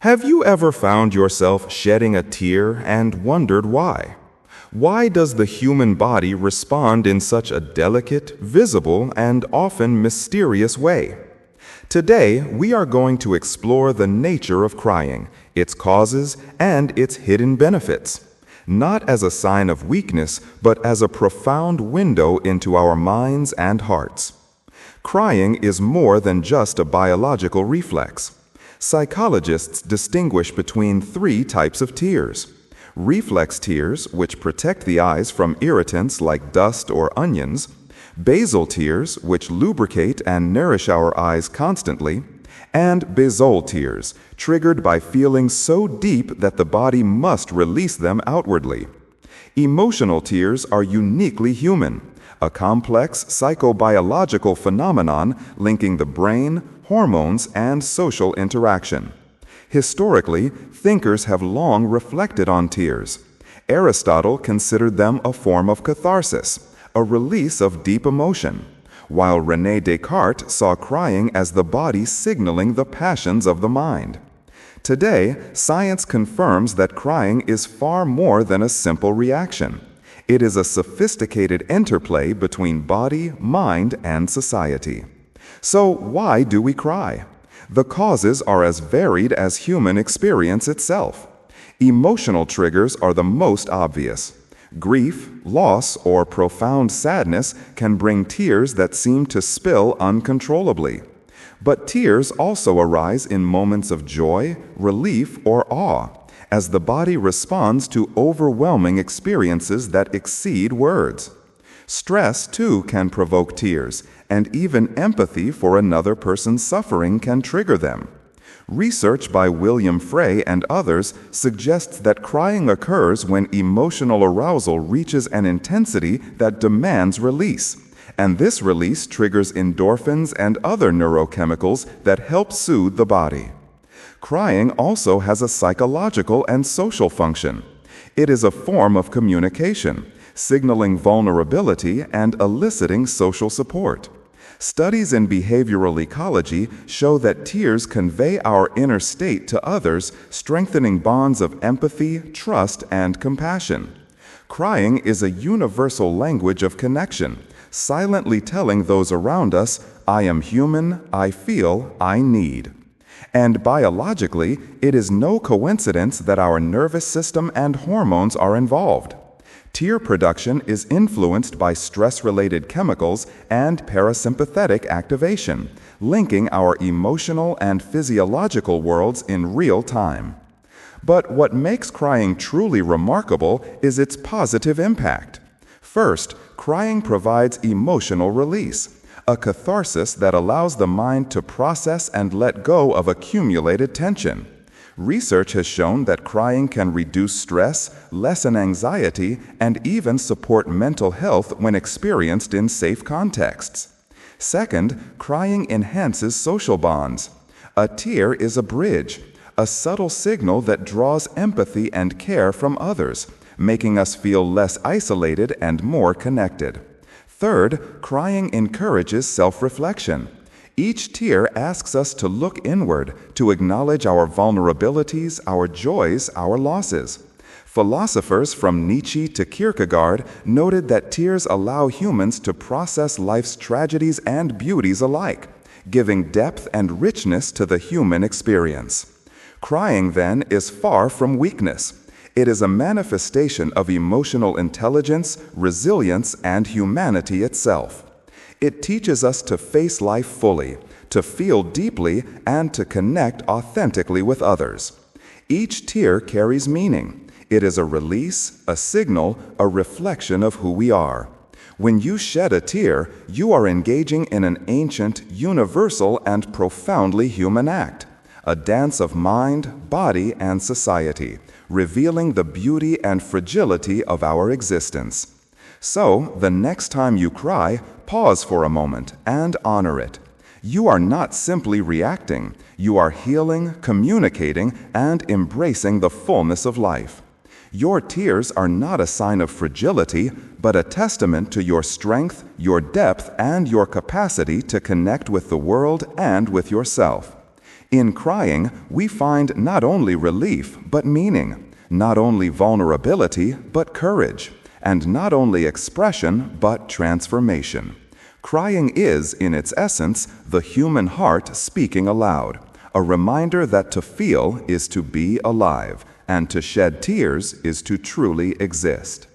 Have you ever found yourself shedding a tear and wondered why? Why does the human body respond in such a delicate, visible, and often mysterious way? Today, we are going to explore the nature of crying, its causes, and its hidden benefits. Not as a sign of weakness, but as a profound window into our minds and hearts. Crying is more than just a biological reflex. Psychologists distinguish between three types of tears. Reflex tears, which protect the eyes from irritants like dust or onions, basal tears, which lubricate and nourish our eyes constantly, and basal tears, triggered by feelings so deep that the body must release them outwardly. Emotional tears are uniquely human, a complex psychobiological phenomenon linking the brain, hormones, and social interaction. Historically, thinkers have long reflected on tears. Aristotle considered them a form of catharsis, a release of deep emotion, while René Descartes saw crying as the body signaling the passions of the mind. Today, science confirms that crying is far more than a simple reaction. It is a sophisticated interplay between body, mind, and society. So why do we cry? The causes are as varied as human experience itself. Emotional triggers are the most obvious. Grief, loss, or profound sadness can bring tears that seem to spill uncontrollably. But tears also arise in moments of joy, relief, or awe, as the body responds to overwhelming experiences that exceed words. Stress, too, can provoke tears, and even empathy for another person's suffering can trigger them. Research by William Frey and others suggests that crying occurs when emotional arousal reaches an intensity that demands release, and this release triggers endorphins and other neurochemicals that help soothe the body. Crying also has a psychological and social function. It is a form of communication, signaling vulnerability and eliciting social support. Studies in behavioral ecology show that tears convey our inner state to others, strengthening bonds of empathy, trust, and compassion. Crying is a universal language of connection, silently telling those around us, "I am human, I feel, I need." And biologically, it is no coincidence that our nervous system and hormones are involved. Tear production is influenced by stress-related chemicals and parasympathetic activation, linking our emotional and physiological worlds in real time. But what makes crying truly remarkable is its positive impact. First, crying provides emotional release, a catharsis that allows the mind to process and let go of accumulated tension. Research has shown that crying can reduce stress, lessen anxiety, and even support mental health when experienced in safe contexts. Second, crying enhances social bonds. A tear is a bridge, a subtle signal that draws empathy and care from others, making us feel less isolated and more connected. Third, crying encourages self-reflection. Each tear asks us to look inward, to acknowledge our vulnerabilities, our joys, our losses. Philosophers from Nietzsche to Kierkegaard noted that tears allow humans to process life's tragedies and beauties alike, giving depth and richness to the human experience. Crying, then, is far from weakness. It is a manifestation of emotional intelligence, resilience, and humanity itself. It teaches us to face life fully, to feel deeply, and to connect authentically with others. Each tear carries meaning. It is a release, a signal, a reflection of who we are. When you shed a tear, you are engaging in an ancient, universal, and profoundly human act, a dance of mind, body, and society, revealing the beauty and fragility of our existence. So, the next time you cry, pause for a moment and honor it. You are not simply reacting, you are healing, communicating, and embracing the fullness of life. Your tears are not a sign of fragility, but a testament to your strength, your depth, and your capacity to connect with the world and with yourself. In crying, we find not only relief, but meaning, not only vulnerability, but courage, and not only expression, but transformation. Crying is, in its essence, the human heart speaking aloud, a reminder that to feel is to be alive, and to shed tears is to truly exist.